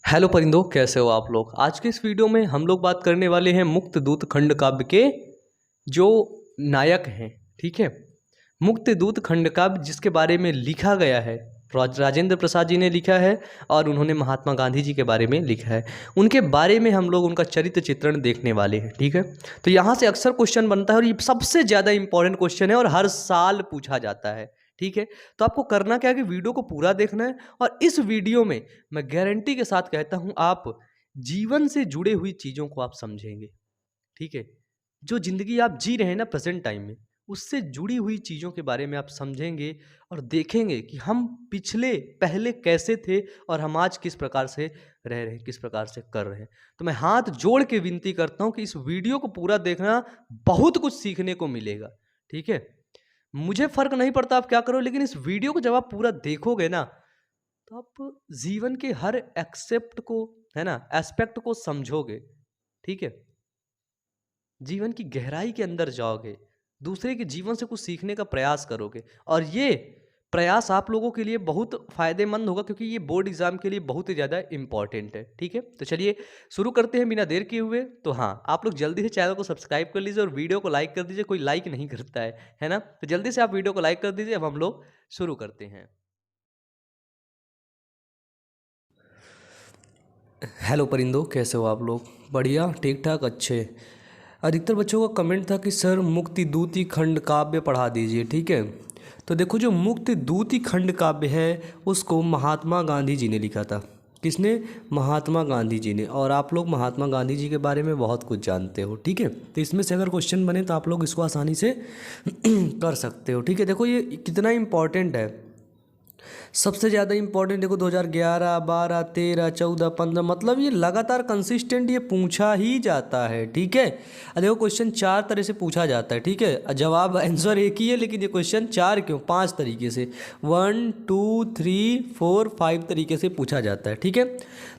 Hello परिंदों, कैसे हो आप लोग। आज के इस वीडियो में हम लोग बात करने वाले हैं मुक्तदूत खंड काव्य के जो नायक हैं। ठीक है, मुक्तदूत खंड काव्य जिसके बारे में लिखा गया है राजेंद्र प्रसाद जी ने लिखा है और उन्होंने महात्मा गांधी जी के बारे में लिखा है। उनके बारे में हम लोग उनका चरित्र चित्रण देखने वाले हैं। ठीक है, तो यहाँ से अक्सर क्वेश्चन बनता है और ये सबसे ज़्यादा इंपॉर्टेंट क्वेश्चन है और हर साल पूछा जाता है। ठीक है, तो आपको करना क्या है कि वीडियो को पूरा देखना है और इस वीडियो में मैं गारंटी के साथ कहता हूं आप जीवन से जुड़े हुई चीज़ों को आप समझेंगे। ठीक है, जो ज़िंदगी आप जी रहे हैं ना प्रेजेंट टाइम में, उससे जुड़ी हुई चीज़ों के बारे में आप समझेंगे और देखेंगे कि हम पहले कैसे थे और हम आज किस प्रकार से रह रहे हैं, किस प्रकार से कर रहे हैं। तो मैं हाथ जोड़ के विनती करता हूं कि इस वीडियो को पूरा देखना, बहुत कुछ सीखने को मिलेगा। ठीक है, मुझे फ़र्क नहीं पड़ता आप क्या करो, लेकिन इस वीडियो को जब आप पूरा देखोगे ना तो आप जीवन के हर एक्सेप्ट को, है ना, एस्पेक्ट को समझोगे। ठीक है, जीवन की गहराई के अंदर जाओगे, दूसरे के जीवन से कुछ सीखने का प्रयास करोगे और ये प्रयास आप लोगों के लिए बहुत फ़ायदेमंद होगा क्योंकि ये बोर्ड एग्जाम के लिए बहुत ही ज़्यादा इंपॉर्टेंट है। ठीक है, तो चलिए शुरू करते हैं बिना देर किए हुए। तो हाँ, आप लोग जल्दी से चैनल को सब्सक्राइब कर लीजिए और वीडियो को लाइक कर दीजिए। कोई लाइक नहीं करता है ना, तो जल्दी से आप वीडियो को लाइक कर दीजिए। अब हम लोग शुरू करते हैं। हेलो परिंदों, कैसे हो आप लोग। बढ़िया, ठीक ठाक, अच्छे। अधिकतर बच्चों का कमेंट था कि सर मुक्तिदूती खंड काव्य पढ़ा दीजिए। ठीक है, तो देखो जो मुक्तिदूती खंड काव्य है उसको महात्मा गांधी जी ने लिखा था। किसने? महात्मा गांधी जी ने। और आप लोग महात्मा गांधी जी के बारे में बहुत कुछ जानते हो। ठीक है, तो इसमें से अगर क्वेश्चन बने तो आप लोग इसको आसानी से कर सकते हो। ठीक है, देखो ये कितना इम्पोर्टेंट है। सबसे ज़्यादा इंपॉर्टेंट देखो 2011, 12, 13, 14, 15, मतलब ये लगातार कंसिस्टेंट ये पूछा ही जाता है। ठीक है, देखो क्वेश्चन 4 तरह से पूछा जाता है। ठीक है, जवाब आंसर एक ही है लेकिन ये क्वेश्चन 4 क्यों, 5 तरीके से, 1, 2, 3, 4, 5 तरीके से पूछा जाता है। ठीक है,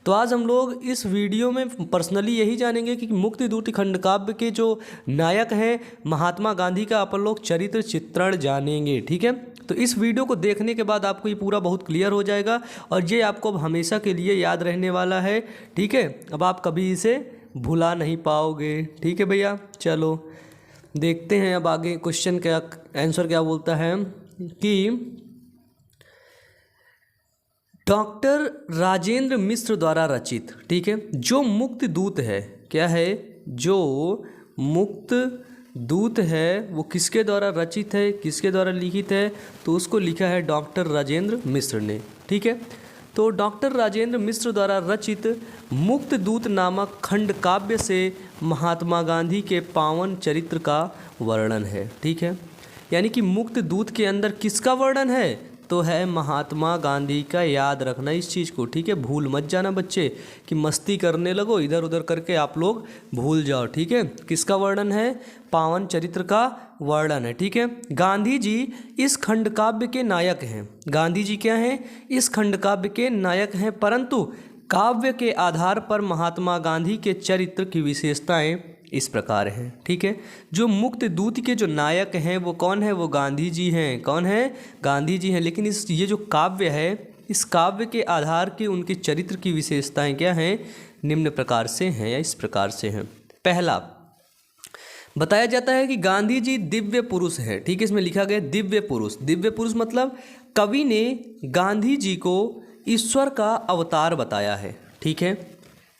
तो आज हम लोग इस वीडियो में पर्सनली यही जानेंगे कि मुक्तिदूती खंड काव्य के जो नायक हैं महात्मा गांधी का अपन लोग चरित्र चित्रण जानेंगे। ठीक है, तो इस वीडियो को देखने के बाद आपको ये पूरा बहुत क्लियर हो जाएगा और ये आपको अब हमेशा के लिए याद रहने वाला है। ठीक है, अब आप कभी इसे भुला नहीं पाओगे। ठीक है भैया, चलो देखते हैं अब आगे क्वेश्चन का आंसर क्या बोलता है कि डॉक्टर राजेंद्र मिश्र द्वारा रचित, ठीक है, जो मुक्तिदूत है, क्या है, जो मुक्त दूत है वो किसके द्वारा रचित है, किसके द्वारा लिखित है, तो उसको लिखा है डॉक्टर राजेंद्र मिश्र ने। ठीक है, तो डॉक्टर राजेंद्र मिश्र द्वारा रचित मुक्तदूत नामक खंड काव्य से महात्मा गांधी के पावन चरित्र का वर्णन है। ठीक है, यानी कि मुक्तदूत के अंदर किसका वर्णन है, तो है महात्मा गांधी का। याद रखना इस चीज़ को। ठीक है, भूल मत जाना बच्चे कि मस्ती करने लगो, इधर उधर करके आप लोग भूल जाओ। ठीक है, किसका वर्णन है, पावन चरित्र का वर्णन है। ठीक है, गांधी जी इस खंड काव्य के नायक हैं। गांधी जी क्या हैं, इस खंड काव्य के नायक हैं, परंतु काव्य के आधार पर महात्मा गांधी के चरित्र की विशेषताएं इस प्रकार हैं। ठीक है, जो मुक्तदूत के जो नायक हैं वो कौन है, वो गांधी जी हैं। कौन है, गांधी जी हैं। लेकिन ये जो काव्य है, इस काव्य के आधार के उनके चरित्र की विशेषताएं क्या हैं, निम्न प्रकार से हैं या इस प्रकार से हैं। पहला बताया जाता है कि गांधी जी दिव्य पुरुष है। ठीक है, इसमें लिखा गया दिव्य पुरुष। दिव्य पुरुष मतलब कवि ने गांधी जी को ईश्वर का अवतार बताया है। ठीक है,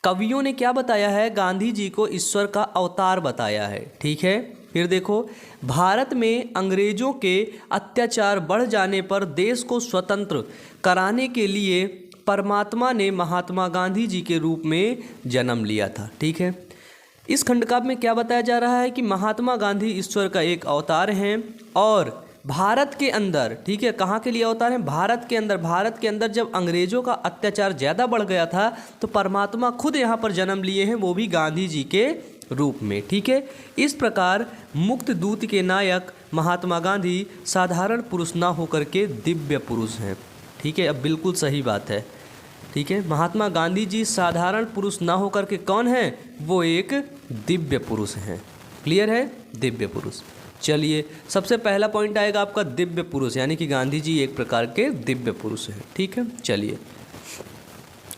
कवियों ने क्या बताया है, गांधी जी को ईश्वर का अवतार बताया है। ठीक है, फिर देखो भारत में अंग्रेजों के अत्याचार बढ़ जाने पर देश को स्वतंत्र कराने के लिए परमात्मा ने महात्मा गांधी जी के रूप में जन्म लिया था। ठीक है, इस खंड काव्य में क्या बताया जा रहा है कि महात्मा गांधी ईश्वर का एक अवतार हैं और भारत के अंदर, ठीक है, कहाँ के लिए अवतार हैं, भारत के अंदर। भारत के अंदर जब अंग्रेजों का अत्याचार ज़्यादा बढ़ गया था तो परमात्मा खुद यहाँ पर जन्म लिए हैं, वो भी गांधी जी के रूप में। ठीक है, इस प्रकार मुक्तदूत के नायक महात्मा गांधी साधारण पुरुष ना होकर के दिव्य पुरुष हैं। ठीक है, अब बिल्कुल सही बात है। ठीक है, महात्मा गांधी जी साधारण पुरुष ना होकर के कौन है, वो एक दिव्य पुरुष हैं। क्लियर है, दिव्य पुरुष। चलिए, सबसे पहला पॉइंट आएगा आपका दिव्य पुरुष, यानी कि गांधी जी एक प्रकार के दिव्य पुरुष हैं। ठीक है, चलिए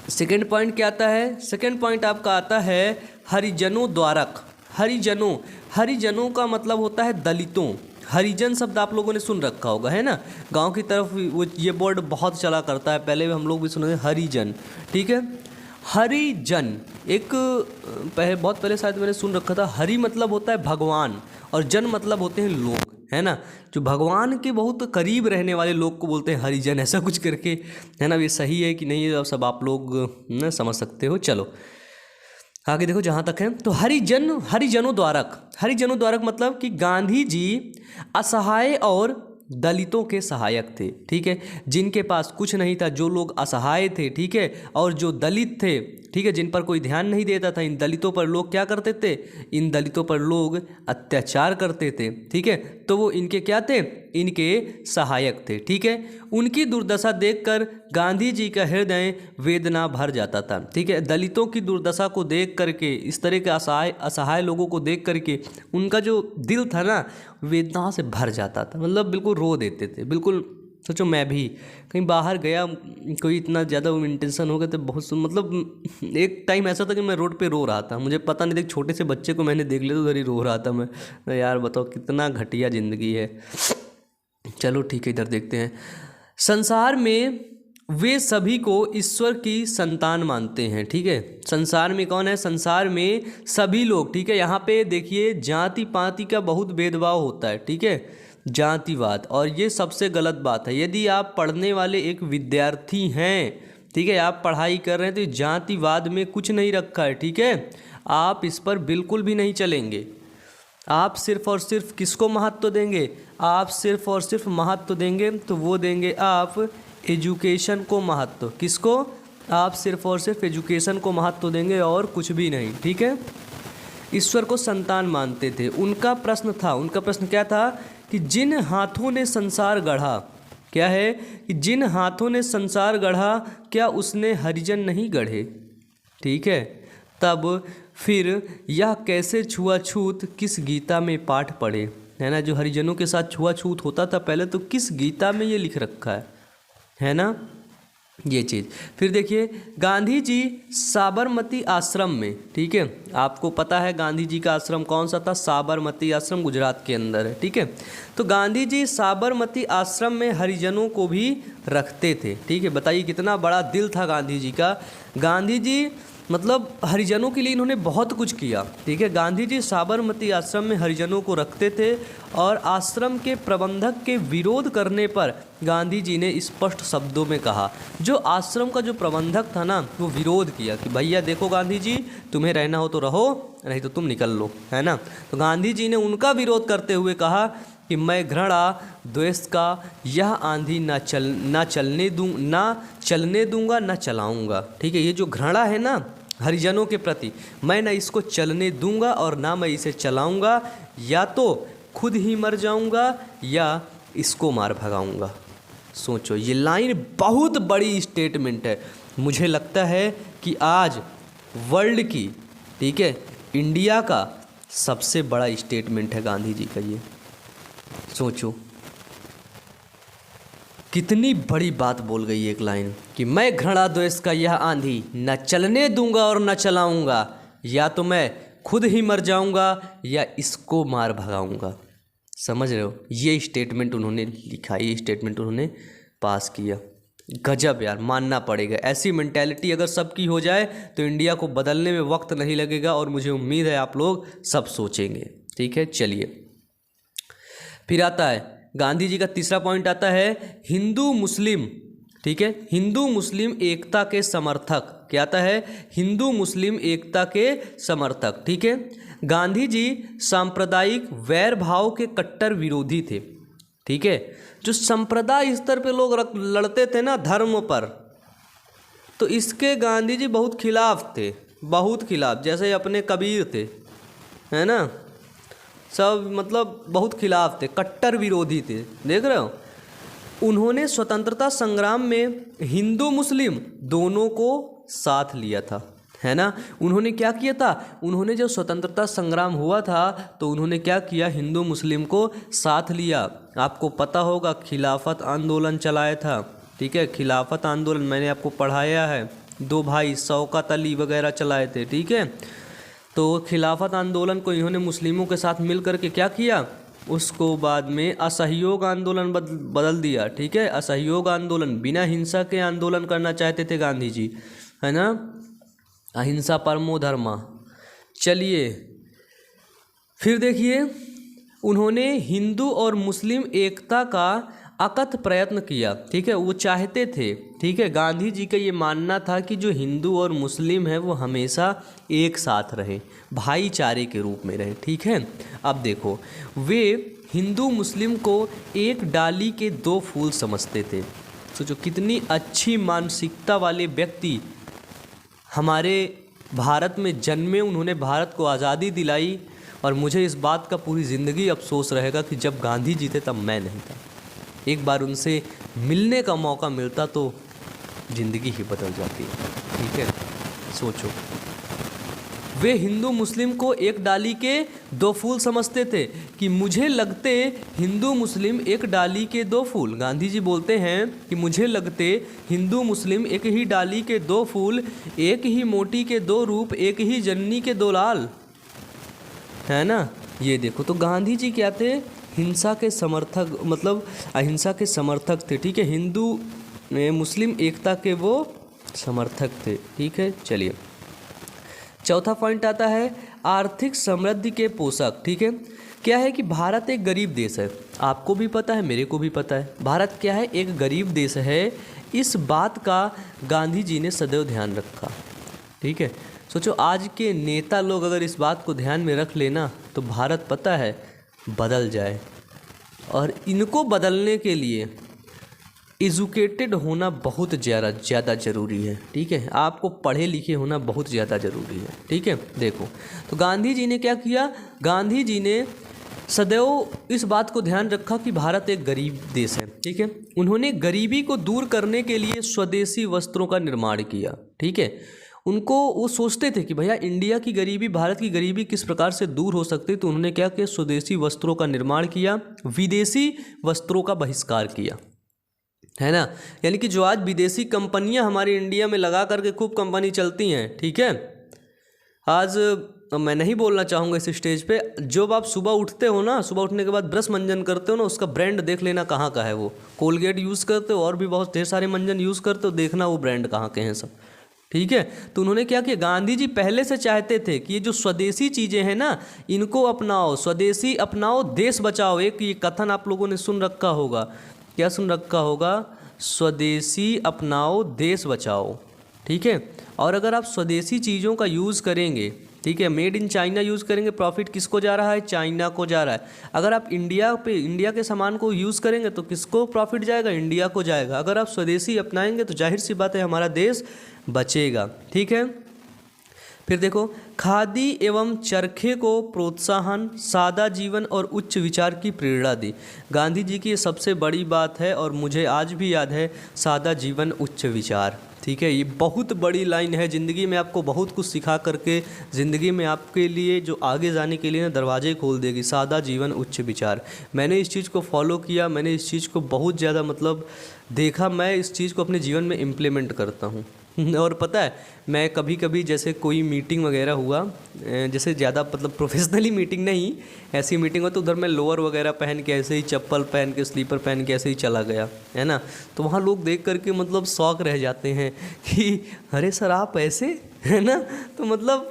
सेकेंड पॉइंट क्या आता है? सेकेंड पॉइंट आपका आता है हरिजनों द्वारक। हरिजनों का मतलब होता है दलितों। हरिजन शब्द आप लोगों ने सुन रखा होगा, है ना, गांव की तरफ वो ये वर्ड बहुत चला करता है, पहले हम लोग भी सुने हरिजन, ठीक है। हरिजन एक बहुत पहले शायद मैंने सुन रखा था, हरि मतलब होता है भगवान और जन मतलब होते हैं लोग, है ना, जो भगवान के बहुत करीब रहने वाले लोग को बोलते हैं हरिजन, ऐसा कुछ करके, है ना। ये सही है कि नहीं ये सब आप लोग ना समझ सकते हो। चलो आगे देखो जहाँ तक है, तो हरिजनों द्वारक मतलब कि गांधी जी असहाय और दलितों के सहायक थे, ठीक है। जिनके पास कुछ नहीं था, जो लोग असहाय थे, ठीक है, और जो दलित थे, ठीक है, जिन पर कोई ध्यान नहीं देता था, इन दलितों पर लोग क्या करते थे? इन दलितों पर लोग अत्याचार करते थे, ठीक है। तो वो इनके क्या थे? इनके सहायक थे, ठीक है। उनकी दुर्दशा देखकर गांधी जी का हृदय वेदना भर जाता था, ठीक है। दलितों की दुर्दशा को देख करके, इस तरह के असहाय लोगों को देख करके उनका जो दिल था ना, वेदना से भर जाता था, मतलब बिल्कुल रो देते थे, बिल्कुल। सोचो मैं भी कहीं बाहर गया, कोई इतना ज़्यादा इंटेंशन हो गया तो बहुत मतलब एक टाइम ऐसा था कि मैं रोड पे रो रहा था, मुझे पता नहीं था, एक छोटे से बच्चे को मैंने देख लिया तो उधर ही रो रहा था मैं। यार बताओ कितना घटिया ज़िंदगी है। चलो ठीक है, इधर देखते हैं। संसार में वे सभी को ईश्वर की संतान मानते हैं, ठीक है। संसार में कौन है? संसार में सभी लोग, ठीक है। यहाँ पे देखिए जाति पाति का बहुत भेदभाव होता है, ठीक है, जातिवाद, और ये सबसे गलत बात है। यदि आप पढ़ने वाले एक विद्यार्थी हैं, ठीक है, आप पढ़ाई कर रहे हैं, तो जातिवाद में कुछ नहीं रखा है, ठीक है। आप इस पर बिल्कुल भी नहीं चलेंगे। आप सिर्फ और सिर्फ किसको महत्व देंगे? आप सिर्फ और सिर्फ महत्व देंगे तो वो देंगे आप एजुकेशन को महत्व। किसको? आप सिर्फ और सिर्फ एजुकेशन को महत्व देंगे और कुछ भी नहीं, ठीक है। ईश्वर को संतान मानते थे। उनका प्रश्न क्या था कि जिन हाथों ने संसार गढ़ा, क्या है कि जिन हाथों ने संसार गढ़ा, क्या उसने हरिजन नहीं गढ़े, ठीक है। तब फिर यह कैसे छुआछूत किस गीता में पाठ पढ़े, है ना। जो हरिजनों के साथ छुआछूत होता था पहले, तो किस गीता में ये लिख रखा है ना, ये चीज़। फिर देखिए गांधी जी साबरमती आश्रम में, ठीक है, आपको पता है गांधी जी का आश्रम कौन सा था? साबरमती आश्रम गुजरात के अंदर है, ठीक है। तो गांधी जी साबरमती आश्रम में हरिजनों को भी रखते थे, ठीक है। बताइए कितना बड़ा दिल था गांधी जी का। गांधी जी मतलब हरिजनों के लिए इन्होंने बहुत कुछ किया, ठीक है। गांधी जी साबरमती आश्रम में हरिजनों को रखते थे और आश्रम के प्रबंधक के विरोध करने पर गांधी जी ने स्पष्ट शब्दों में कहा, जो आश्रम का जो प्रबंधक था ना, वो विरोध किया कि भैया देखो गांधी जी, तुम्हें रहना हो तो रहो, नहीं तो तुम निकल लो, है ना। तो गांधी जी ने उनका विरोध करते हुए कहा कि मैं घृणा द्वेष का यह आंधी ना चलने दूंगा ना चलाऊंगा, ठीक है। ये जो घृणा है ना हरिजनों के प्रति, मैं ना इसको चलने दूंगा और ना मैं इसे चलाऊंगा, या तो खुद ही मर जाऊंगा या इसको मार भगाऊंगा। सोचो, ये लाइन बहुत बड़ी स्टेटमेंट है। मुझे लगता है कि आज वर्ल्ड की, ठीक है, इंडिया का सबसे बड़ा स्टेटमेंट है गांधी जी का ये। सोचो कितनी बड़ी बात बोल गई एक लाइन कि मैं घृणा द्वेष का यह आंधी न चलने दूंगा और न चलाऊंगा, या तो मैं खुद ही मर जाऊंगा या इसको मार भगाऊंगा। समझ रहे हो? ये स्टेटमेंट उन्होंने लिखा, ये स्टेटमेंट उन्होंने पास किया। गजब यार, मानना पड़ेगा। ऐसी मेंटालिटी अगर सबकी हो जाए तो इंडिया को बदलने में वक्त नहीं लगेगा, और मुझे उम्मीद है आप लोग सब सोचेंगे, ठीक है। चलिए फिर आता है गांधी जी का तीसरा पॉइंट आता है हिंदू मुस्लिम, ठीक है, हिंदू मुस्लिम एकता के समर्थक। क्या आता है? हिंदू मुस्लिम एकता के समर्थक, ठीक है। गांधी जी सांप्रदायिक वैर भाव के कट्टर विरोधी थे, ठीक है। जो संप्रदाय स्तर पे लोग लड़ते थे ना धर्म पर, तो इसके गांधी जी बहुत खिलाफ थे, बहुत खिलाफ। जैसे अपने कबीर थे, है ना, सब मतलब बहुत खिलाफ थे, कट्टर विरोधी थे। देख रहे हो? उन्होंने स्वतंत्रता संग्राम में हिंदू मुस्लिम दोनों को साथ लिया था, है ना। उन्होंने क्या किया था? उन्होंने जब स्वतंत्रता संग्राम हुआ था तो उन्होंने क्या किया? हिंदू मुस्लिम को साथ लिया। आपको पता होगा खिलाफत आंदोलन चलाया था, ठीक है। खिलाफत आंदोलन मैंने आपको पढ़ाया है, दो भाई शौकत अली वगैरह चलाए थे, ठीक है। तो खिलाफत आंदोलन को इन्होंने मुस्लिमों के साथ मिल करके क्या किया, उसको बाद में असहयोग आंदोलन बदल दिया, ठीक है। असहयोग आंदोलन, बिना हिंसा के आंदोलन करना चाहते थे गांधी जी, है ना, अहिंसा परमो धर्मा। चलिए फिर देखिए, उन्होंने हिंदू और मुस्लिम एकता का अकथ प्रयत्न किया, ठीक है। वो चाहते थे, ठीक है, गांधी जी का ये मानना था कि जो हिंदू और मुस्लिम है वो हमेशा एक साथ रहे, भाईचारे के रूप में रहे, ठीक है। अब देखो, वे हिंदू मुस्लिम को एक डाली के दो फूल समझते थे। सोचो कितनी अच्छी मानसिकता वाले व्यक्ति हमारे भारत में जन्मे, उन्होंने भारत को आज़ादी दिलाई। और मुझे इस बात का पूरी ज़िंदगी अफसोस रहेगा कि जब गांधी जी थे तब मैं नहीं था। एक बार उनसे मिलने का मौका मिलता तो ज़िंदगी ही बदल जाती, ठीक है। सोचो, वे हिंदू मुस्लिम को एक डाली के दो फूल समझते थे कि मुझे लगते हिंदू मुस्लिम एक डाली के दो फूल। गांधी जी बोलते हैं कि मुझे लगते हिंदू मुस्लिम एक ही डाली के दो फूल, एक ही मोती के दो रूप, एक ही जननी के दो लाल, है ना। ये देखो, तो गांधी जी क्या थे, हिंसा के समर्थक, मतलब अहिंसा के समर्थक थे, ठीक है। हिंदू मुस्लिम एकता के वो समर्थक थे, ठीक है। चलिए चौथा पॉइंट आता है आर्थिक समृद्धि के पोषक, ठीक है। क्या है कि भारत एक गरीब देश है, आपको भी पता है, मेरे को भी पता है। भारत क्या है, एक गरीब देश है। इस बात का गांधी जी ने सदैव ध्यान रखा, ठीक है। सोचो आज के नेता लोग अगर इस बात को ध्यान में रख लेना तो भारत पता है बदल जाए। और इनको बदलने के लिए एजुकेटेड होना बहुत ज़्यादा ज़रूरी है, ठीक है। आपको पढ़े लिखे होना बहुत ज़्यादा ज़रूरी है, ठीक है। देखो, तो गांधी जी ने क्या किया, गांधी जी ने सदैव इस बात को ध्यान रखा कि भारत एक गरीब देश है, ठीक है। उन्होंने गरीबी को दूर करने के लिए स्वदेशी वस्त्रों का निर्माण किया, ठीक है। उनको वो सोचते थे कि भैया इंडिया की गरीबी, भारत की गरीबी किस प्रकार से दूर हो सकती, तो उन्होंने क्या किया, स्वदेशी वस्त्रों का निर्माण किया, विदेशी वस्त्रों का बहिष्कार किया, है ना। यानी कि जो आज विदेशी कंपनियां हमारे इंडिया में लगा करके खूब कंपनी चलती हैं, ठीक है। आज मैं नहीं बोलना चाहूँगा इस स्टेज पे, जब आप सुबह उठते हो ना, सुबह उठने के बाद ब्रश मंजन करते हो ना, उसका ब्रांड देख लेना कहाँ का है। वो कोलगेट यूज़ करते हो और भी बहुत ढेर सारे मंजन यूज़ करते हो, देखना वो ब्रांड कहाँ के हैं सब, ठीक है। तो उन्होंने क्या किया, गांधी जी पहले से चाहते थे कि ये जो स्वदेशी चीज़ें हैं ना, इनको अपनाओ, स्वदेशी अपनाओ, देश बचाओ। एक ये कथन आप लोगों ने सुन रखा होगा, क्या सुन रखा होगा, स्वदेशी अपनाओ देश बचाओ, ठीक है। और अगर आप स्वदेशी चीज़ों का यूज़ करेंगे, ठीक है, मेड इन चाइना यूज़ करेंगे, प्रॉफिट किसको जा रहा है, चाइना को जा रहा है। अगर आप इंडिया के सामान को यूज़ करेंगे तो किसको प्रॉफिट जाएगा, इंडिया को जाएगा। अगर आप स्वदेशी अपनाएंगे तो जाहिर सी बात है हमारा देश बचेगा, ठीक है। फिर देखो, खादी एवं चरखे को प्रोत्साहन, सादा जीवन और उच्च विचार की प्रेरणा दी। गांधी जी की ये सबसे बड़ी बात है और मुझे आज भी याद है, सादा जीवन उच्च विचार, ठीक है। ये बहुत बड़ी लाइन है, ज़िंदगी में आपको बहुत कुछ सिखा करके ज़िंदगी में आपके लिए जो आगे जाने के लिए ना दरवाजे खोल देगी। सादा जीवन उच्च विचार, मैंने इस चीज़ को फॉलो किया, मैंने इस चीज़ को बहुत ज़्यादा मतलब देखा, मैं इस चीज़ को अपने जीवन में इम्प्लीमेंट करता हूँ। और पता है, मैं कभी कभी जैसे कोई मीटिंग वगैरह हुआ, जैसे ज़्यादा मतलब प्रोफेशनली मीटिंग नहीं, ऐसी मीटिंग हो तो उधर मैं लोअर वगैरह पहन के, ऐसे ही चप्पल पहन के, स्लीपर पहन के ऐसे ही चला गया, है ना। तो वहाँ लोग देख करके मतलब शौक रह जाते हैं कि अरे सर आप ऐसे, है ना। तो मतलब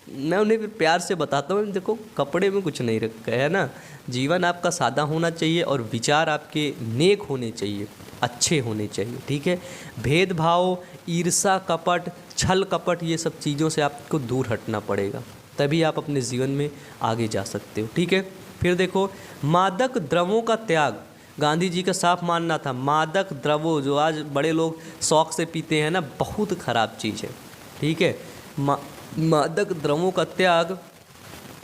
मैं उन्हें फिर प्यार से बताता हूँ, देखो कपड़े में कुछ नहीं रखा है ना, जीवन आपका सादा होना चाहिए और विचार आपके नेक होने चाहिए, अच्छे होने चाहिए, ठीक है। भेदभाव, ईर्ष्या, कपट, छल कपट, ये सब चीज़ों से आपको दूर हटना पड़ेगा, तभी आप अपने जीवन में आगे जा सकते हो, ठीक है। फिर देखो, मादक द्रव्यों का त्याग, गांधी जी का साफ मानना था मादक द्रव्यों जो आज बड़े लोग शौक से पीते हैं ना, बहुत ख़राब चीज़ है, ठीक है। मादक द्रव्यों का त्याग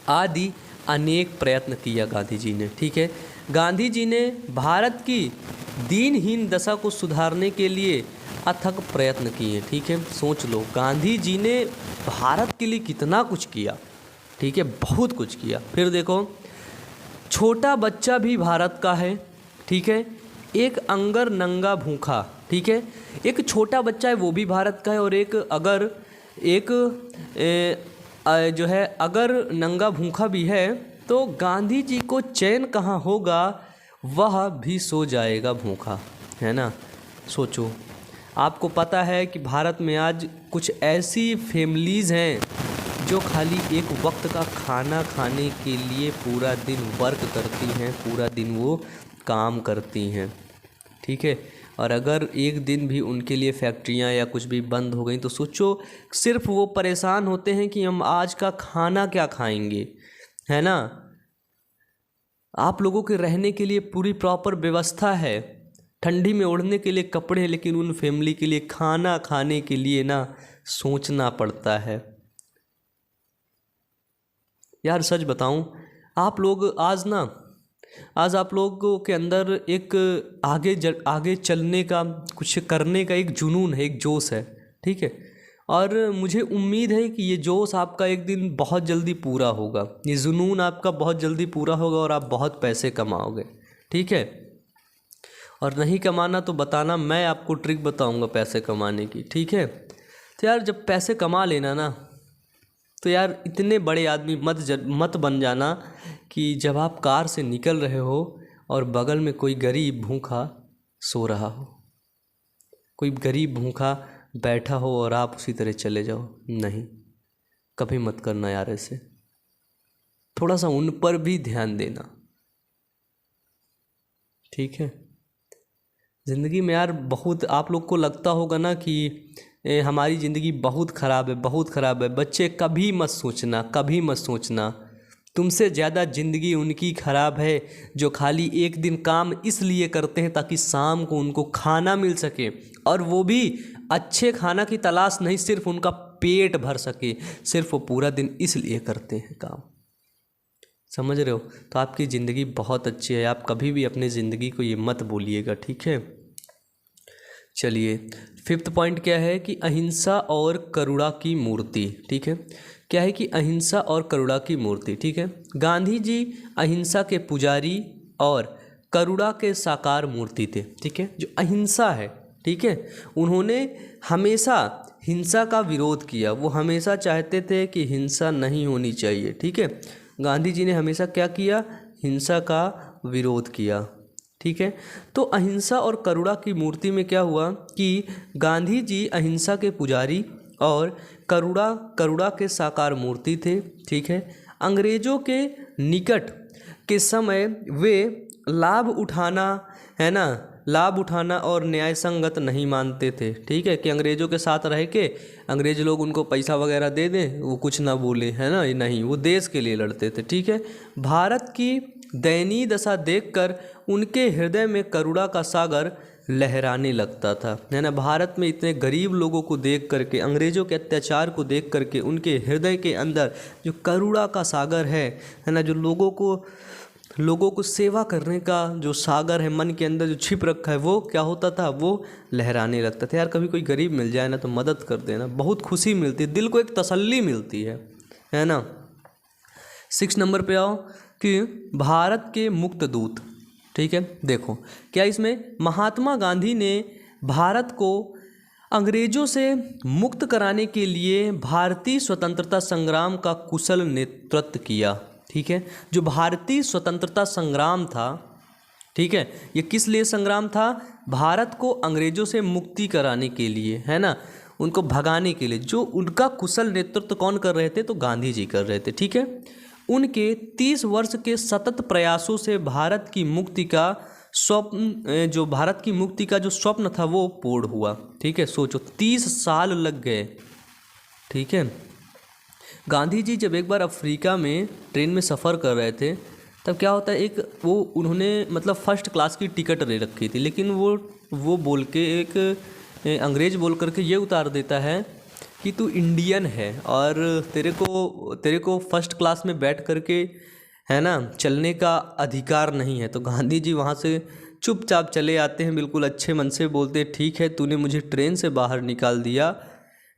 आदि अनेक प्रयत्न किया गांधी जी ने, ठीक है। गांधी जी ने भारत की दीनहीन दशा को सुधारने के लिए अथक प्रयत्न किए, ठीक है। सोच लो, गांधी जी ने भारत के लिए कितना कुछ किया, ठीक है, बहुत कुछ किया। फिर देखो, छोटा बच्चा भी भारत का है, ठीक है। एक अंगर नंगा भूखा, ठीक है। एक छोटा बच्चा है वो भी भारत का है, और जो है अगर नंगा भूखा भी है तो गांधी जी को चैन कहाँ होगा, वह भी सो जाएगा भूखा, है ना। सोचो, आपको पता है कि भारत में आज कुछ ऐसी फैमिलीज़ हैं जो खाली एक वक्त का खाना खाने के लिए पूरा दिन वर्क करती हैं, पूरा दिन वो काम करती हैं, ठीक है। और अगर एक दिन भी उनके लिए फैक्ट्रियां या कुछ भी बंद हो गई तो सोचो, सिर्फ वो परेशान होते हैं कि हम आज का खाना क्या खाएंगे, है ना। आप लोगों के रहने के लिए पूरी प्रॉपर व्यवस्था है, ठंडी में ओढ़ने के लिए कपड़े, लेकिन उन फैमिली के लिए खाना खाने के लिए ना सोचना पड़ता है। यार सच बताऊं, आप लोग आज आप लोगों के अंदर एक आगे चलने का, कुछ करने का एक जुनून है, एक जोश है, ठीक है। और मुझे उम्मीद है कि ये जोश आपका एक दिन बहुत जल्दी पूरा होगा, ये जुनून आपका बहुत जल्दी पूरा होगा और आप बहुत पैसे कमाओगे, ठीक है। और नहीं कमाना तो बताना, मैं आपको ट्रिक बताऊंगा पैसे कमाने की, ठीक है। तो यार जब पैसे कमा लेना ना, तो यार इतने बड़े आदमी मत बन जाना कि जब आप कार से निकल रहे हो और बगल में कोई गरीब भूखा सो रहा हो, कोई गरीब भूखा बैठा हो और आप उसी तरह चले जाओ। नहीं, कभी मत करना यार ऐसे। थोड़ा सा उन पर भी ध्यान देना, ठीक है। ज़िंदगी में यार बहुत, आप लोग को लगता होगा ना कि हमारी ज़िंदगी बहुत ख़राब है, बहुत ख़राब है। बच्चे कभी मत सोचना, कभी मत सोचना, तुमसे ज़्यादा ज़िंदगी उनकी ख़राब है जो खाली एक दिन काम इसलिए करते हैं ताकि शाम को उनको खाना मिल सके, और वो भी अच्छे खाना की तलाश नहीं, सिर्फ उनका पेट भर सके, सिर्फ वो पूरा दिन इसलिए करते हैं काम। समझ रहे हो। तो आपकी ज़िंदगी बहुत अच्छी है, आप कभी भी अपनी ज़िंदगी को ये मत बोलिएगा, ठीक है। चलिए, 5th पॉइंट क्या है कि अहिंसा और करुणा की मूर्ति, ठीक है। क्या है कि अहिंसा और करुणा की मूर्ति, ठीक है। गांधी जी अहिंसा के पुजारी और करुणा के साकार मूर्ति थे, ठीक है। जो अहिंसा है, ठीक है, उन्होंने हमेशा हिंसा का विरोध किया, वो हमेशा चाहते थे कि हिंसा नहीं होनी चाहिए, ठीक है। गांधी जी ने हमेशा क्या किया, हिंसा का विरोध किया, ठीक है। तो अहिंसा और करुणा की मूर्ति में क्या हुआ कि गांधी जी अहिंसा के पुजारी और करुणा के साकार मूर्ति थे, ठीक है। अंग्रेजों के निकट के समय वे लाभ उठाना और न्याय संगत नहीं मानते थे, ठीक है। कि अंग्रेज़ों के साथ रह के अंग्रेज लोग उनको पैसा वगैरह दे दें, वो कुछ ना बोले, है ना, नहीं, वो देश के लिए लड़ते थे, ठीक है। भारत की दयनीय दशा देखकर उनके हृदय में करुणा का सागर लहराने लगता था, है ना। भारत में इतने गरीब लोगों को देख करके, अंग्रेज़ों के अत्याचार को देख करके उनके हृदय के अंदर जो करुणा का सागर है ना, जो लोगों को सेवा करने का जो सागर है मन के अंदर जो छिप रखा है, वो क्या होता था, वो लहराने लगता था। यार कभी कोई गरीब मिल जाए ना तो मदद कर देना, बहुत खुशी मिलती है, दिल को एक तसल्ली मिलती है ना। 6 नंबर पे आओ कि भारत के मुक्त दूत, ठीक है। देखो क्या इसमें महात्मा गांधी ने भारत को अंग्रेजों से मुक्त कराने के लिए भारतीय स्वतंत्रता संग्राम का कुशल नेतृत्व किया, ठीक है। जो भारतीय स्वतंत्रता संग्राम था, ठीक है, ये किस लिए संग्राम था, भारत को अंग्रेजों से मुक्ति कराने के लिए, है ना, उनको भगाने के लिए। जो उनका कुशल नेतृत्व कौन कर रहे थे, तो गांधी जी कर रहे थे, ठीक है। उनके 30 वर्ष के सतत प्रयासों से भारत की मुक्ति का जो स्वप्न था वो पूर्ण हुआ, ठीक है। सोचो 30 साल लग गए, ठीक है। गांधी जी जब एक बार अफ्रीका में ट्रेन में सफ़र कर रहे थे, तब क्या होता है, उन्होंने मतलब फर्स्ट क्लास की टिकट ले रखी थी, लेकिन वो बोल के एक अंग्रेज बोल करके ये उतार देता है कि तू इंडियन है और तेरे को फर्स्ट क्लास में बैठ करके, है ना, चलने का अधिकार नहीं है। तो गांधी जी वहाँ से चुपचाप चले आते हैं, बिल्कुल अच्छे मन से बोलते हैं, ठीक है, तूने मुझे ट्रेन से बाहर निकाल दिया,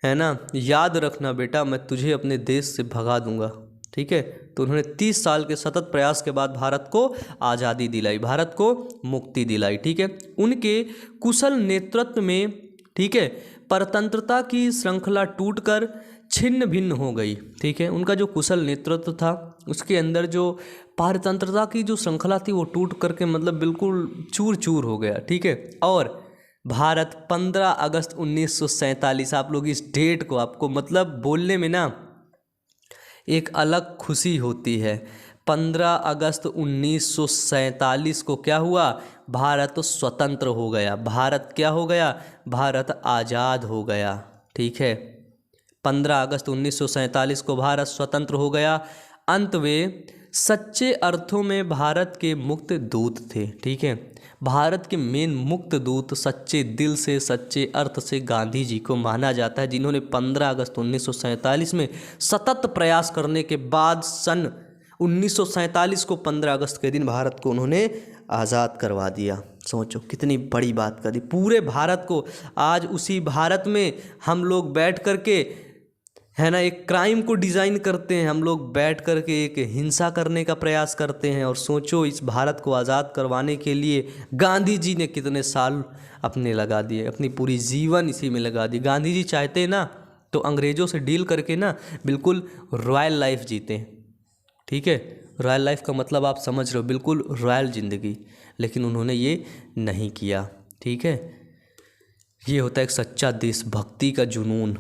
है ना, याद रखना बेटा, मैं तुझे अपने देश से भगा दूंगा, ठीक है। तो उन्होंने 30 साल के सतत प्रयास के बाद भारत को आज़ादी दिलाई, भारत को मुक्ति दिलाई, ठीक है। उनके कुशल नेतृत्व में, ठीक है, परतंत्रता की श्रृंखला टूटकर छिन्न भिन्न हो गई, ठीक है। उनका जो कुशल नेतृत्व था उसके अंदर जो पारतंत्रता की जो श्रृंखला थी वो टूट करके मतलब बिल्कुल चूर चूर हो गया, ठीक है। और भारत 15 अगस्त 1947, आप लोग इस डेट को, आपको मतलब बोलने में ना एक अलग खुशी होती है। 15 अगस्त 1947 को क्या हुआ, भारत स्वतंत्र हो गया, भारत क्या हो गया, भारत आज़ाद हो गया, ठीक है। 15 अगस्त 1947 को भारत स्वतंत्र हो गया। अंत वे सच्चे अर्थों में भारत के मुक्त दूत थे, ठीक है। भारत के मेन मुक्त दूत सच्चे दिल से, सच्चे अर्थ से गांधी जी को माना जाता है, जिन्होंने 15 अगस्त 1947 में सतत प्रयास करने के बाद सन 1947 को 15 अगस्त के दिन भारत को उन्होंने आज़ाद करवा दिया। सोचो कितनी बड़ी बात कर दी पूरे भारत को। आज उसी भारत में हम लोग बैठ करके, है ना, एक क्राइम को डिज़ाइन करते हैं, हम लोग बैठ करके एक हिंसा करने का प्रयास करते हैं। और सोचो इस भारत को आज़ाद करवाने के लिए गांधी जी ने कितने साल अपने लगा दिए, अपनी पूरी जीवन इसी में लगा दी। गांधी जी चाहते ना तो अंग्रेज़ों से डील करके ना बिल्कुल रॉयल लाइफ जीते, ठीक है। रॉयल लाइफ का मतलब आप समझ रहे हो, बिल्कुल रॉयल ज़िंदगी, लेकिन उन्होंने ये नहीं किया, ठीक है। ये होता है एक सच्चा देशभक्ति का जुनून।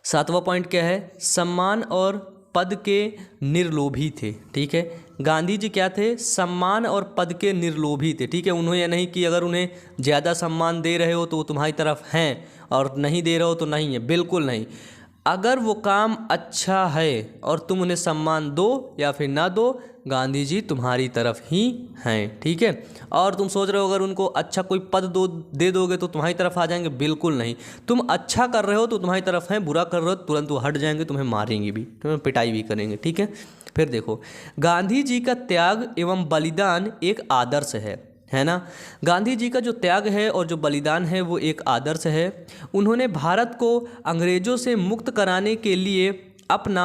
7वां पॉइंट क्या है, सम्मान और पद के निर्लोभी थे, ठीक है। गांधी जी क्या थे, सम्मान और पद के निर्लोभी थे, ठीक है। उन्होंने यह नहीं कि अगर उन्हें ज़्यादा सम्मान दे रहे हो तो वो तुम्हारी तरफ हैं और नहीं दे रहे हो तो नहीं है, बिल्कुल नहीं। अगर वो काम अच्छा है और तुम उन्हें सम्मान दो या फिर ना दो, गांधी जी तुम्हारी तरफ ही हैं, ठीक है। और तुम सोच रहे हो अगर उनको अच्छा कोई पद दे दोगे तो तुम्हारी तरफ आ जाएंगे, बिल्कुल नहीं। तुम अच्छा कर रहे हो तो तुम्हारी तरफ हैं, बुरा कर रहे हो तुरंत वो हट जाएंगे, तुम्हें मारेंगे भी, तुम्हें पिटाई भी करेंगे, ठीक है। फिर देखो गांधी जी का त्याग एवं बलिदान एक आदर्श है ना। गांधी जी का जो त्याग है और जो बलिदान है वो एक आदर्श है। उन्होंने भारत को अंग्रेज़ों से मुक्त कराने के लिए अपना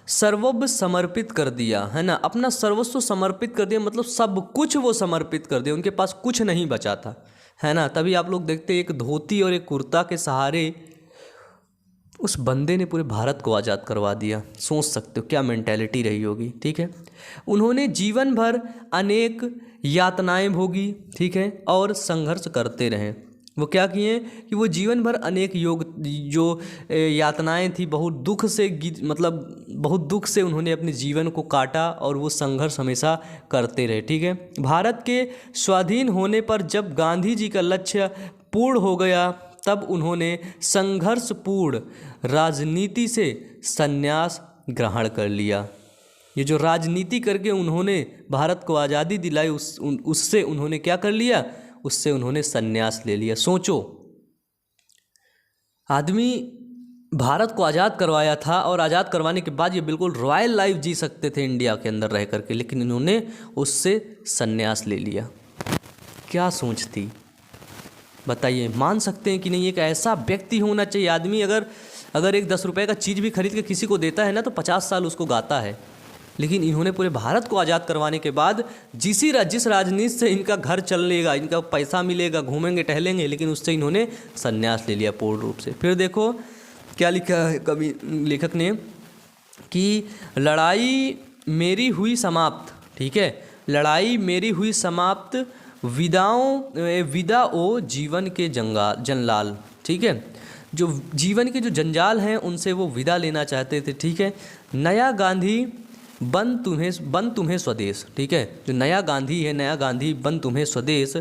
सर्वस्व समर्पित कर दिया, है ना। अपना सर्वस्व समर्पित कर दिया मतलब सब कुछ वो समर्पित कर दिया, उनके पास कुछ नहीं बचा था, है ना। तभी आप लोग देखते एक धोती और एक कुर्ता के सहारे उस बंदे ने पूरे भारत को आज़ाद करवा दिया। सोच सकते हो क्या मेंटेलिटी रही होगी, ठीक है। उन्होंने जीवन भर अनेक यातनाएं भोगी, ठीक है, और संघर्ष करते रहे। वो क्या किए कि वो जीवन भर अनेक यातनाएं थी, बहुत दुख से, मतलब बहुत दुख से उन्होंने अपने जीवन को काटा और वो संघर्ष हमेशा करते रहे, ठीक है। भारत के स्वाधीन होने पर जब गांधी जी का लक्ष्य पूर्ण हो गया तब उन्होंने संघर्षपूर्ण राजनीति से संन्यास ग्रहण कर लिया। ये जो राजनीति करके उन्होंने भारत को आज़ादी दिलाई उससे उन्होंने क्या कर लिया, उससे उन्होंने संन्यास ले लिया। सोचो आदमी भारत को आज़ाद करवाया था और आज़ाद करवाने के बाद ये बिल्कुल रॉयल लाइफ जी सकते थे इंडिया के अंदर रह करके, लेकिन इन्होंने उससे संन्यास ले लिया। क्या सोच थी बताइए। मान सकते हैं कि नहीं एक ऐसा व्यक्ति होना चाहिए। आदमी अगर एक 10 रुपये का चीज़ भी खरीद के किसी को देता है ना तो 50 साल उसको गाता है, लेकिन इन्होंने पूरे भारत को आज़ाद करवाने के बाद जिस राजनीति से इनका घर चलेगा, इनका पैसा मिलेगा, घूमेंगे टहलेंगे, लेकिन उससे इन्होंने संन्यास ले लिया पूर्ण रूप से। फिर देखो क्या लिखा है कवि लेखक ने कि लड़ाई मेरी हुई समाप्त, ठीक है, लड़ाई मेरी हुई समाप्त, विदा ओ जीवन के जंजाल, ठीक है। जो जीवन के जो जंजाल हैं उनसे वो विदा लेना चाहते थे, ठीक है। नया गांधी बन तुम्हें स्वदेश, ठीक है। जो नया गांधी है, नया गांधी बन तुम्हें स्वदेश,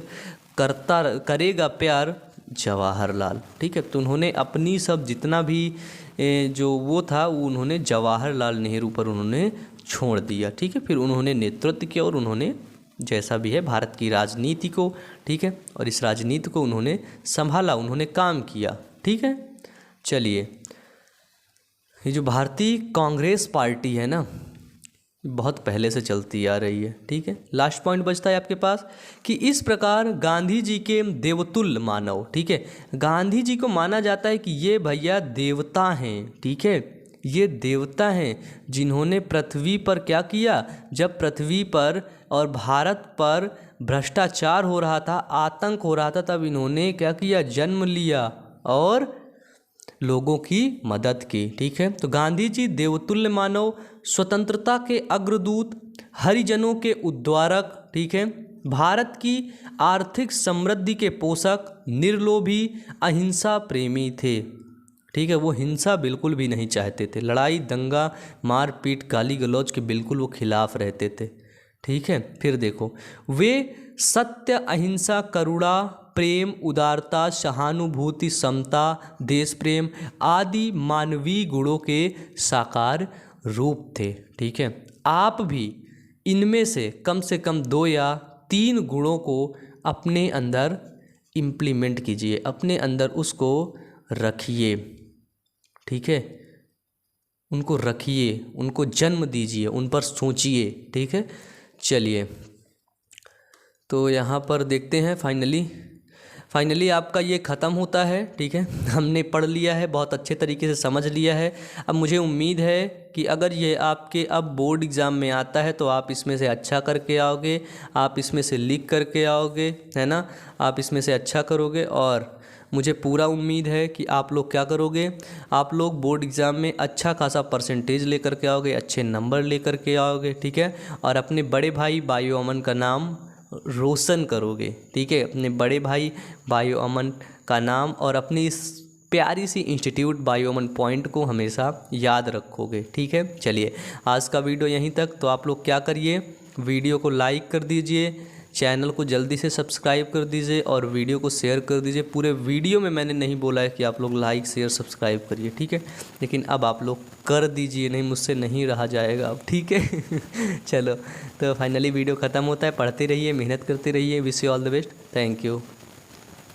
करेगा प्यार जवाहरलाल, ठीक है। तो उन्होंने अपनी सब जितना भी जो वो था वो उन्होंने जवाहरलाल नेहरू पर उन्होंने छोड़ दिया, ठीक है। फिर उन्होंने नेतृत्व किया और उन्होंने जैसा भी है भारत की राजनीति को, ठीक है, और इस राजनीति को उन्होंने संभाला, उन्होंने काम किया, ठीक है। चलिए ये जो भारतीय कांग्रेस पार्टी है ना बहुत पहले से चलती आ रही है, ठीक है। लास्ट पॉइंट बचता है आपके पास कि इस प्रकार गांधी जी के देवतुल्य मानव, ठीक है। गांधी जी को माना जाता है कि ये भैया देवता हैं, ठीक है, ये देवता हैं जिन्होंने पृथ्वी पर क्या किया, जब पृथ्वी पर और भारत पर भ्रष्टाचार हो रहा था, आतंक हो रहा था, तब इन्होंने क्या किया, जन्म लिया और लोगों की मदद की। ठीक है, तो गांधी जी देवतुल्य मानव, स्वतंत्रता के अग्रदूत, हरिजनों के उद्धारक, ठीक है, भारत की आर्थिक समृद्धि के पोषक, निर्लोभी, अहिंसा प्रेमी थे। ठीक है, वो हिंसा बिल्कुल भी नहीं चाहते थे, लड़ाई दंगा मारपीट गाली गलौज के बिल्कुल वो खिलाफ रहते थे। ठीक है, फिर देखो, वे सत्य, अहिंसा, करुणा, प्रेम, उदारता, सहानुभूति, समता, देश प्रेम आदि मानवीय गुणों के साकार रूप थे। ठीक है, आप भी इनमें से कम 2 या 3 गुणों को अपने अंदर इम्प्लीमेंट कीजिए, अपने अंदर उसको रखिए। ठीक है, उनको रखिए, उनको जन्म दीजिए, उन पर सोचिए। ठीक है, चलिए तो यहाँ पर देखते हैं फाइनली आपका ये ख़त्म होता है। ठीक है, हमने पढ़ लिया है, बहुत अच्छे तरीके से समझ लिया है। अब मुझे उम्मीद है कि अगर ये आपके अब बोर्ड एग्ज़ाम में आता है तो आप इसमें से अच्छा करके आओगे, आप इसमें से लिख करके आओगे, है ना, आप इसमें से अच्छा करोगे। और मुझे पूरा उम्मीद है कि आप लोग क्या करोगे, आप लोग बोर्ड एग्ज़ाम में अच्छा खासा परसेंटेज लेकर के आओगे, अच्छे नंबर लेकर के आओगे। ठीक है, और अपने बड़े भाई बायो अमन का नाम रोशन करोगे। ठीक है, अपने बड़े भाई बायो अमन का नाम और अपनी इस प्यारी सी इंस्टीट्यूट बायो अमन पॉइंट को हमेशा याद रखोगे। ठीक है, चलिए आज का वीडियो यहीं तक। तो आप लोग क्या करिए, वीडियो को लाइक कर दीजिए, चैनल को जल्दी से सब्सक्राइब कर दीजिए और वीडियो को शेयर कर दीजिए। पूरे वीडियो में मैंने नहीं बोला है कि आप लोग लाइक शेयर सब्सक्राइब करिए, ठीक है, लेकिन अब आप लोग कर दीजिए, नहीं मुझसे नहीं रहा जाएगा अब, ठीक है। चलो तो फाइनली वीडियो ख़त्म होता है, पढ़ते रहिए, मेहनत करते रहिए। Wish you all the best, thank you.